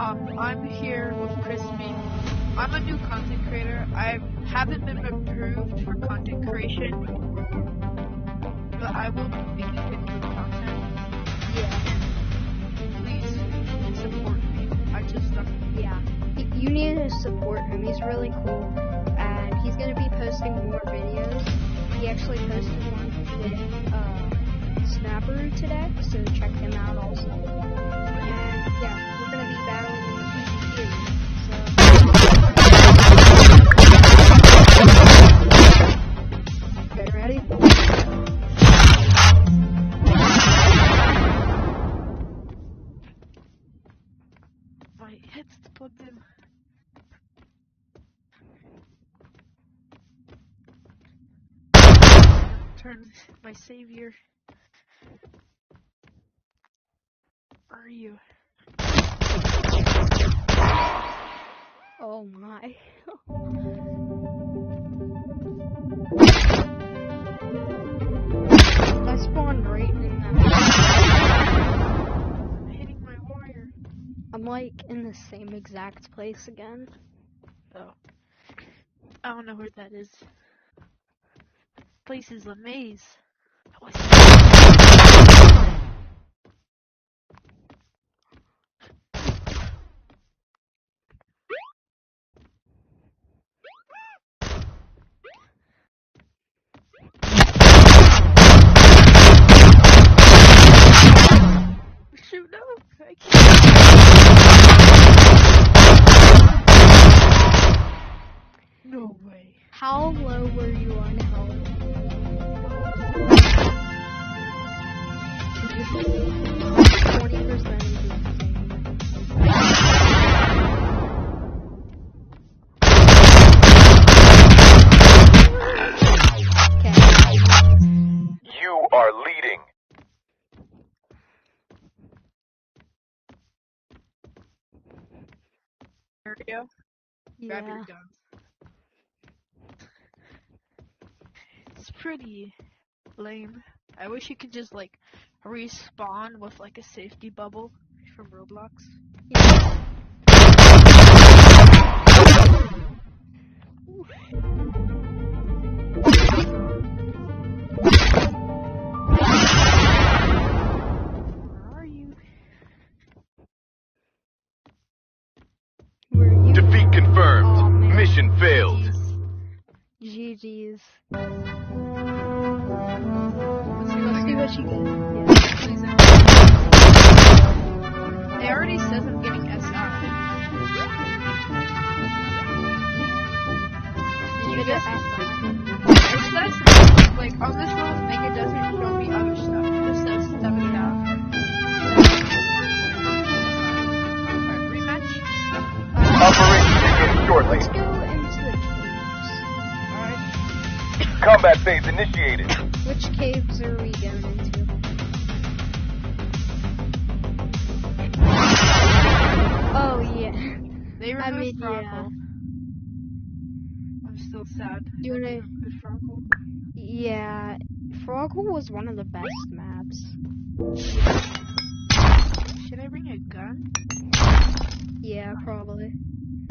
I'm here with Crispy. I'm a new content creator. I haven't been approved for content creation, but I will be making good content. Yeah. Please support me. I just Yeah. You need to support him. He's really cool. And he's going to be posting more videos. He actually posted one with Snapper today, so check him out also. And yeah, we're going to be battling in the PvP. So, get ready? My head's plugged in. Turn my savior. Where are you? Oh my. I spawned right in that. I'm hitting my warrior. I'm like in the same exact place again. Oh. I don't know where that is. Place is a maze. Shoot, no! I can't. No way. How low were you on health? 20%. You are leading. Area. Grab your Yeah. guns. It's pretty lame. I wish you could just like respawn with like a safety bubble from Roblox. Where are you? Were you? Defeat confirmed. Aw, man. Mission failed. GG's. Let's See what you get. Yeah. Please. It already says I'm getting SI. Did you get It SI? says, like, on this little thing, it doesn't show me other stuff. It just says 70 out. Alright, rematch. Operation begins shortly. Let's go into the caves. Alright. Combat phase initiated. Which caves are we going into? Oh yeah. They removed I mean, Froggle. yeah. I'm still sad. You wanna? With Froggle. Yeah. Froggle was one of the best maps. Should I bring a gun? Yeah, probably.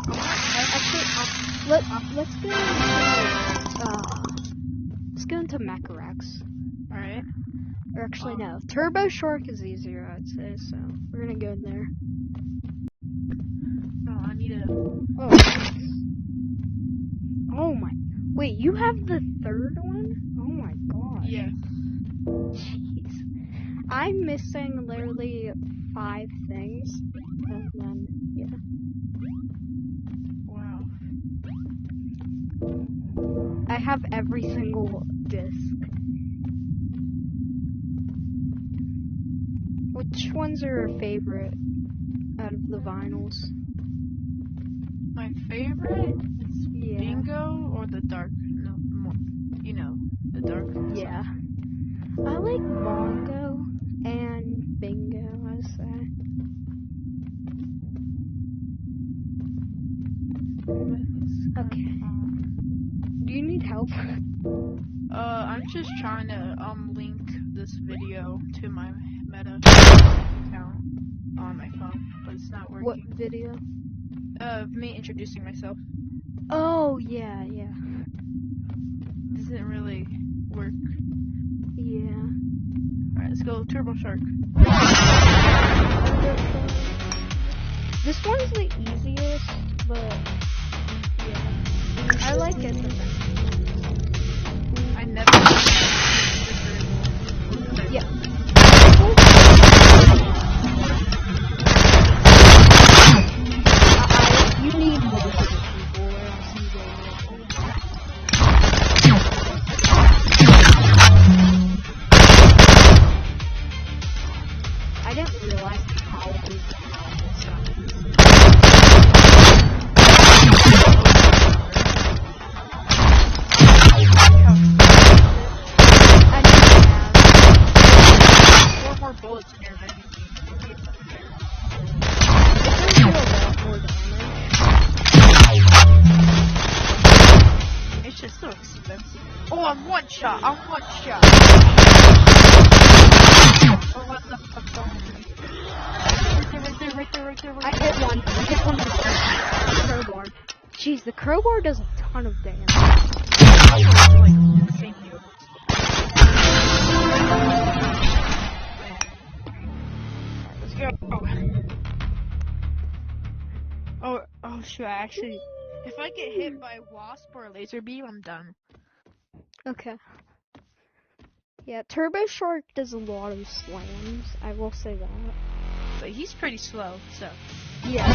Actually, Let's go into let's go into Mecharax. alright. Or actually no, Turbo Shark is easier, I'd say. So we're gonna go there. Oh, I need a... Oh. Nice. Oh my. Wait, you have the third one? Oh my god. Yeah. Jeez. I'm missing literally 5 things. And then yeah. Wow. I have every single disc. Which ones are your favorite out of the vinyls? My favorite is Yeah. Bingo or the dark... No, more, you know, the dark... Yeah. I like Bongo and Bingo, I say. Okay. Do you need help? I'm just trying to link this video to my Meta account. on my phone, but it's not working. What video? Of me introducing myself. Oh, yeah, yeah. Doesn't really work. Yeah. Alright, let's go Turbo Shark. This one's the easiest, but yeah. I like it the best. I never. Yeah. You need more people or else you will I didn't realize how big Four more bullets in your magazine. It's just so expensive. Oh, I'm one shot. Oh, what the fuck? Right there. I hit one with the crowbar. Jeez, the crowbar does a ton of damage. Thank you. Let's go. Oh shoot, actually, if I get hit by a wasp or a laser beam, I'm done. Okay. Yeah, Turbo Shark does a lot of slams, I will say that. But he's pretty slow, so. Yeah.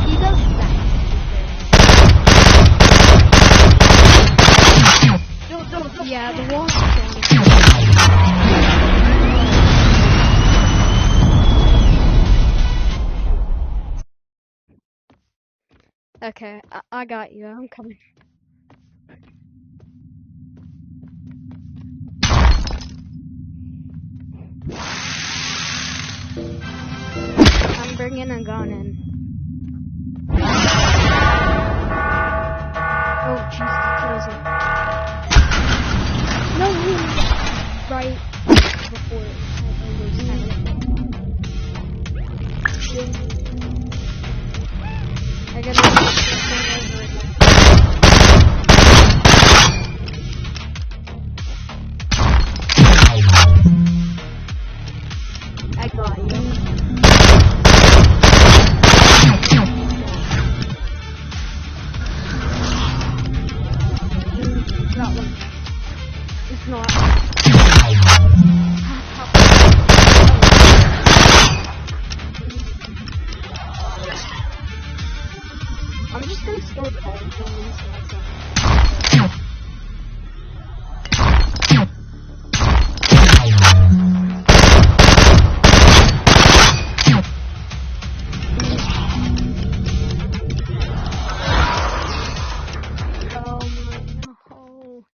He does that. Don't. Yeah, the wall is Okay, I got you. I'm coming. I'm bringing a gun in. Oh, Jesus, crazy. No, right before I almost had it. I gotta put this thing over again. I got you. That one. It's not. I'm just gonna store the ball points myself. Oh no.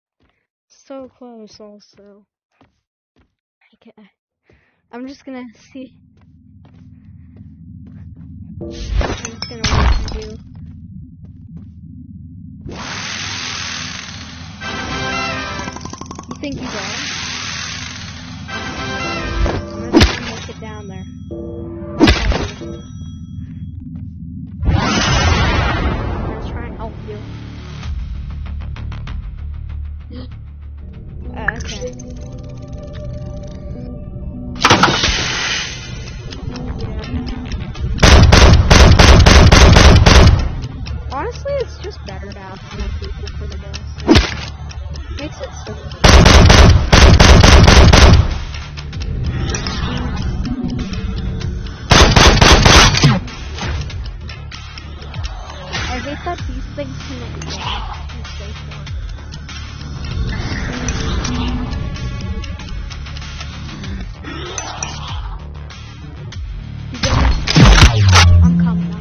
So close also. Okay. I'm just gonna see. I'm just gonna wait for you. You think you got him? I'm gonna try and make it down there. I'm gonna try and help you. Okay. Honestly, it's just better to have more people for the boss. Makes it simple. I hate that these things can like walk and stay forward. I'm coming.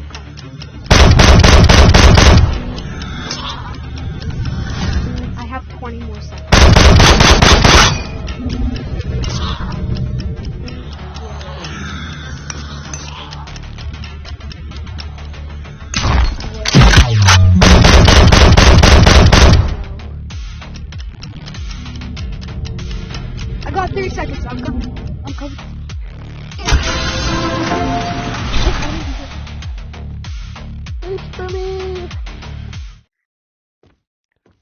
I have 20 more seconds. I got 30 seconds. I'm coming.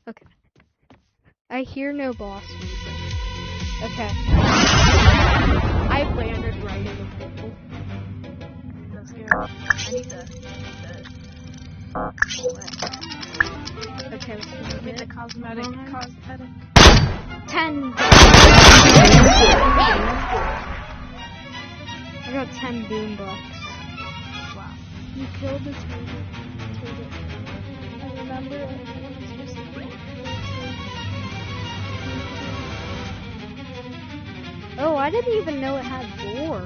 Okay. I hear no boss music. Okay. I landed right in the portal. Let's go. I need to Okay, let's get get the it. cosmetic. 10. I got 10 boom bucks. Wow. You killed this movie. I remember it. Oh, I didn't even know it had lore.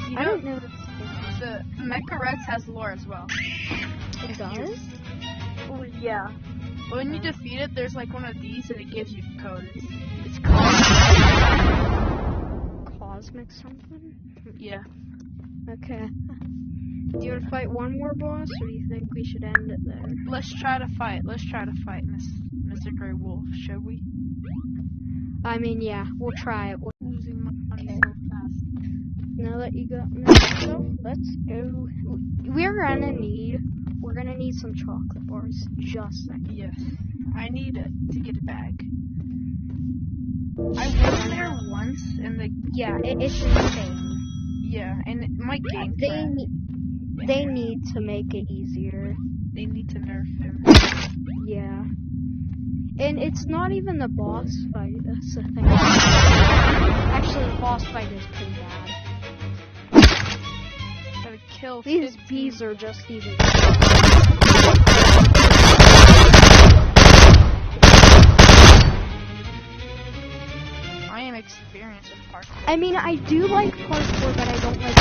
You I know, didn't know the Mecha Rex has lore as well. it does. Oh, yeah. When you defeat it, there's like one of these and it gives you code. It's called. Cosmic something? Yeah. Okay. Do you want to fight one more boss, or do you think we should end it there? Let's try to fight, Mr. Grey Wolf, shall we? I mean, yeah, we'll try it. Losing money Okay. so fast. Now that you got me, so let's go. We're gonna need some chocolate bars. Just saying. Yes. I need it to get a bag. I was there once and Yeah, it's insane. yeah, and my game They need to make it easier. They need to nerf him. Yeah. And it's not even the boss fight, that's the thing. Actually, the boss fight is pretty bad. Gotta kill These 15. bees are just even. I am experienced in parkour. I mean, I do like parkour, but I don't like.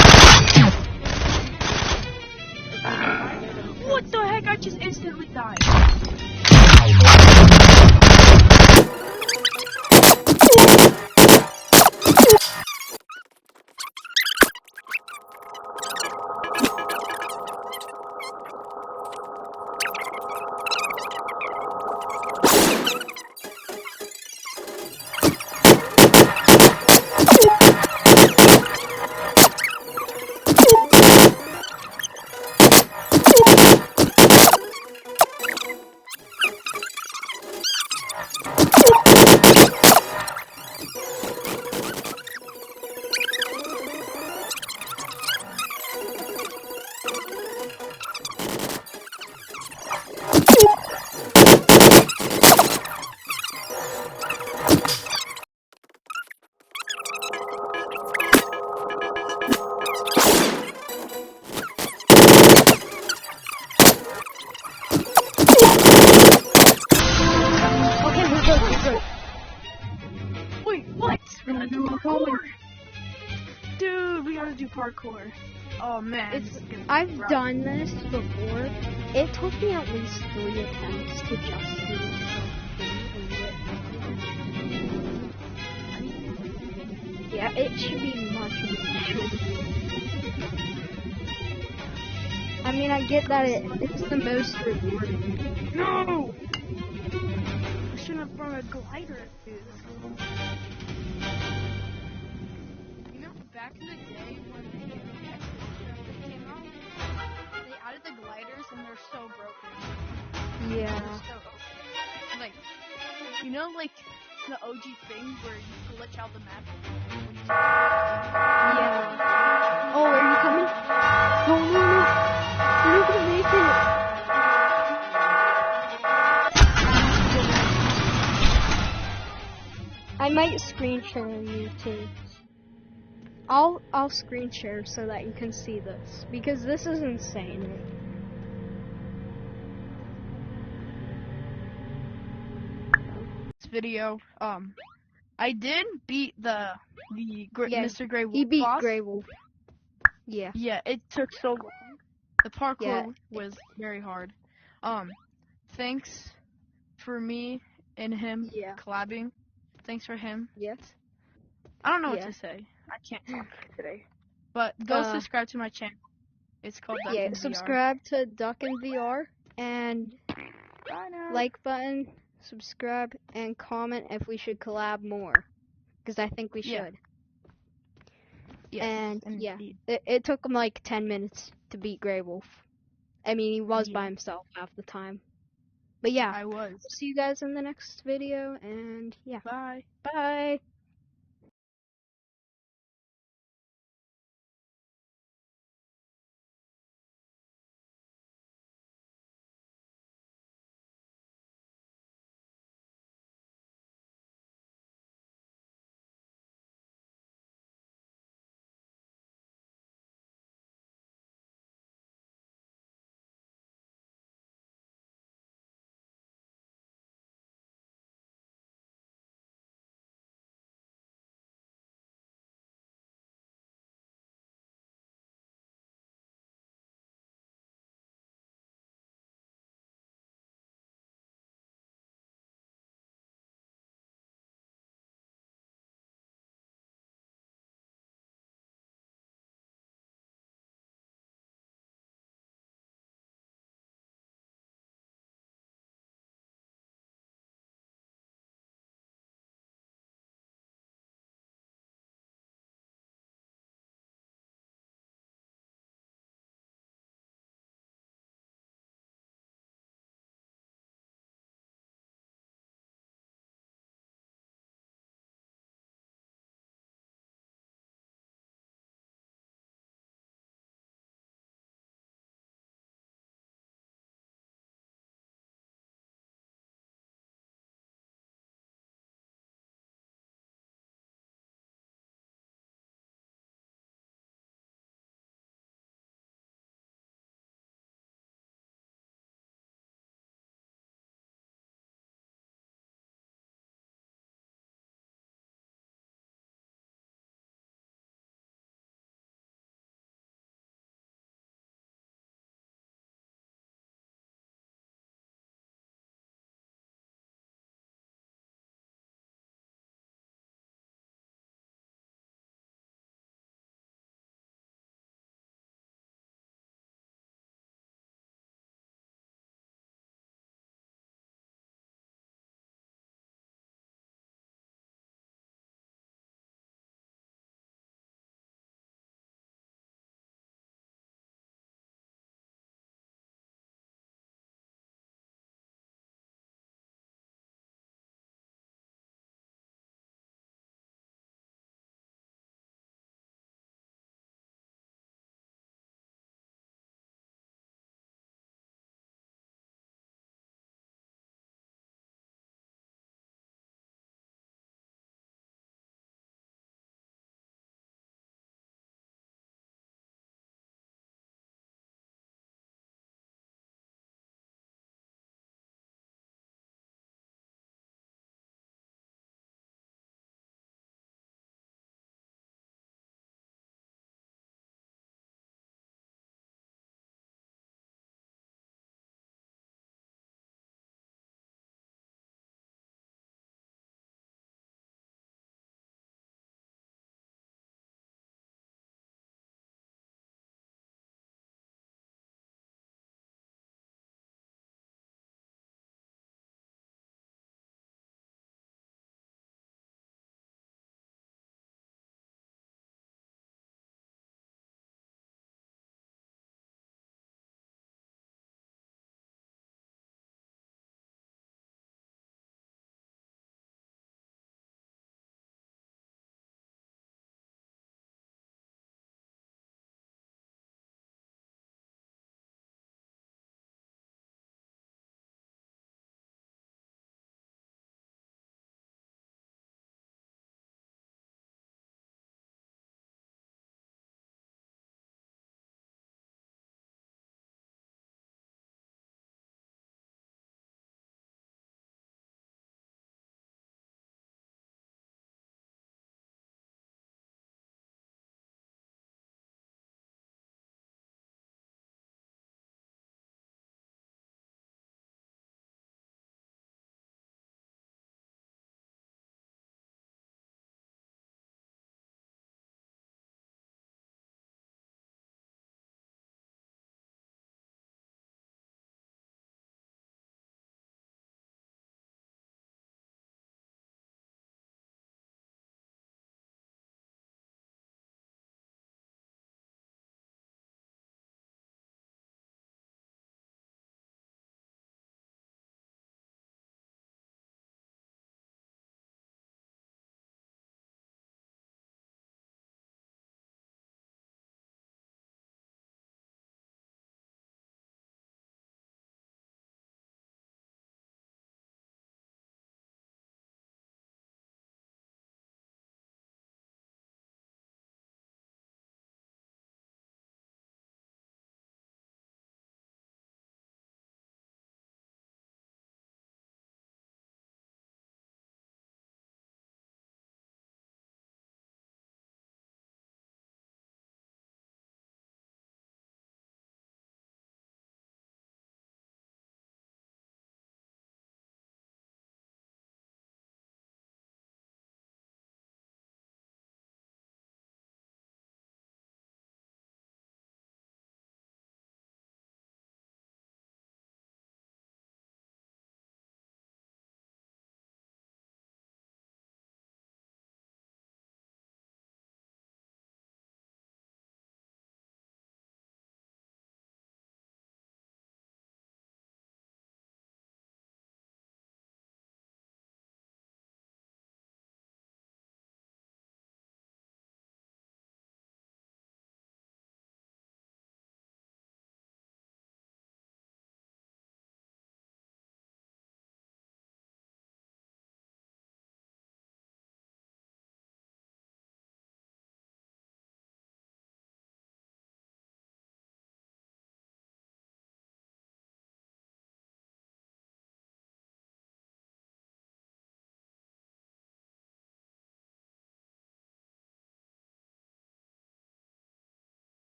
What the heck? I just instantly died. Parkour. Oh man, I've done this before. It took me at least 3 attempts to just do it. Yeah, it should be much easier. I mean, I get that it's the most rewarding. No! I shouldn't have brought a glider, dude. You know, back in the day when the Xbox came out, they added the gliders and they're so broken. Yeah. They're so broken. Like, you know, like the OG thing where you glitch out the map? Yeah. Oh, are you coming? No, no, no. You're not gonna make it. I might screen share you too. I'll screen share so that you can see this because this is insane. This video, I did beat Yeah, Mr. Grey Wolf He beat boss. Grey Wolf. Yeah. Yeah, it took so long. The parkour Yeah. was very hard. Thanks for me and him Yeah. collabing. Thanks for him. Yes. I don't know Yeah. what to say. I can't talk today. But go subscribe to my channel. It's called Duck Yeah. and VR. Subscribe to Duck and VR and Bye now. like button, subscribe, and comment if we should collab more. Because I think we Yeah. should. Yes, And yeah, indeed. it took him like 10 minutes to beat Grey Wolf. I mean, he was Yeah. by himself half the time. But yeah, I was. see you guys in the next video, and yeah, Bye. bye.